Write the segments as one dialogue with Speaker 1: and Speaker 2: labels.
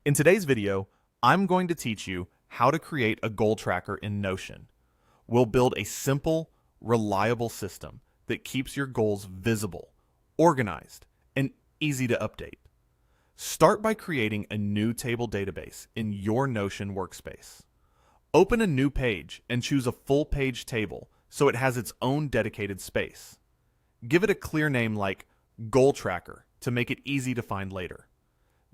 Speaker 1: In today's video, I'm going to teach you how to create a goal tracker in Notion. We'll build a simple, reliable system that keeps your goals visible, organized, and easy to update. Start by creating a new table database in your Notion workspace. Open a new page and choose a full-page table so it has its own dedicated space. Give it a clear name like Goal Tracker to make it easy to find later.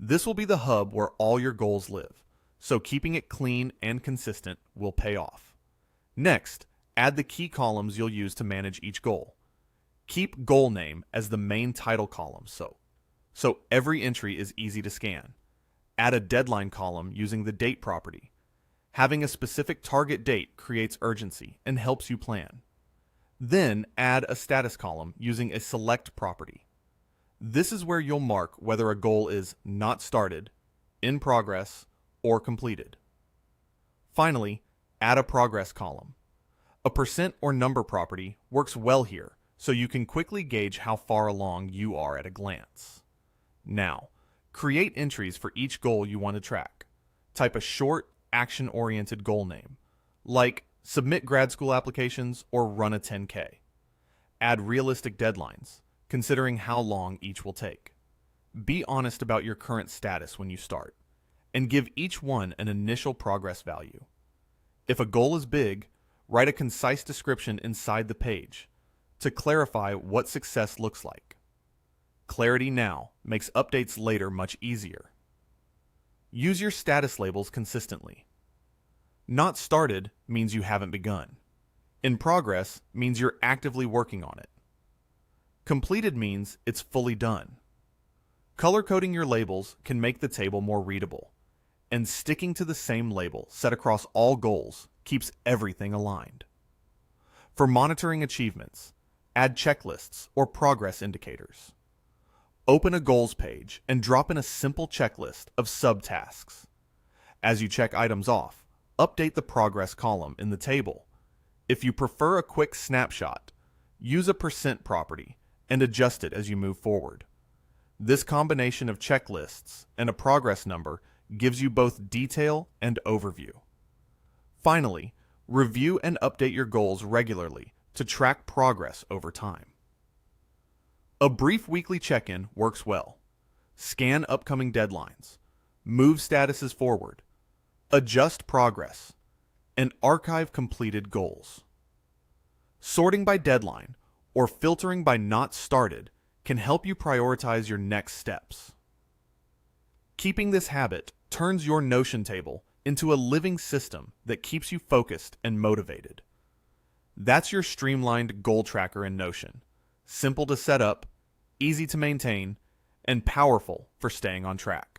Speaker 1: This will be the hub where all your goals live, so keeping it clean and consistent will pay off. Next, add the key columns you'll use to manage each goal. Keep goal name as the main title column so every entry is easy to scan. Add a deadline column using the date property. Having a specific target date creates urgency and helps you plan. Then add a status column using a select property. This is where you'll mark whether a goal is not started, in progress, or completed. Finally, add a progress column. A percent or number property works well here, so you can quickly gauge how far along you are at a glance. Now, create entries for each goal you want to track. Type a short, action-oriented goal name, like submit grad school applications or run a 10K. Add realistic deadlines, considering how long each will take. Be honest about your current status when you start, and give each one an initial progress value. If a goal is big, write a concise description inside the page to clarify what success looks like. Clarity now makes updates later much easier. Use your status labels consistently. Not started means you haven't begun. In progress means you're actively working on it. Completed means it's fully done. Color coding your labels can make the table more readable, and sticking to the same label set across all goals keeps everything aligned. For monitoring achievements, add checklists or progress indicators. Open a goals page and drop in a simple checklist of subtasks. As you check items off, update the progress column in the table. If you prefer a quick snapshot, use a percent property and adjust it as you move forward. This combination of checklists and a progress number gives you both detail and overview. Finally, review and update your goals regularly to track progress over time. A brief weekly check-in works well. Scan upcoming deadlines, move statuses forward, adjust progress, and archive completed goals. Sorting by deadline or filtering by not started can help you prioritize your next steps. Keeping this habit turns your Notion table into a living system that keeps you focused and motivated. That's your streamlined goal tracker in Notion. Simple to set up, easy to maintain, and powerful for staying on track.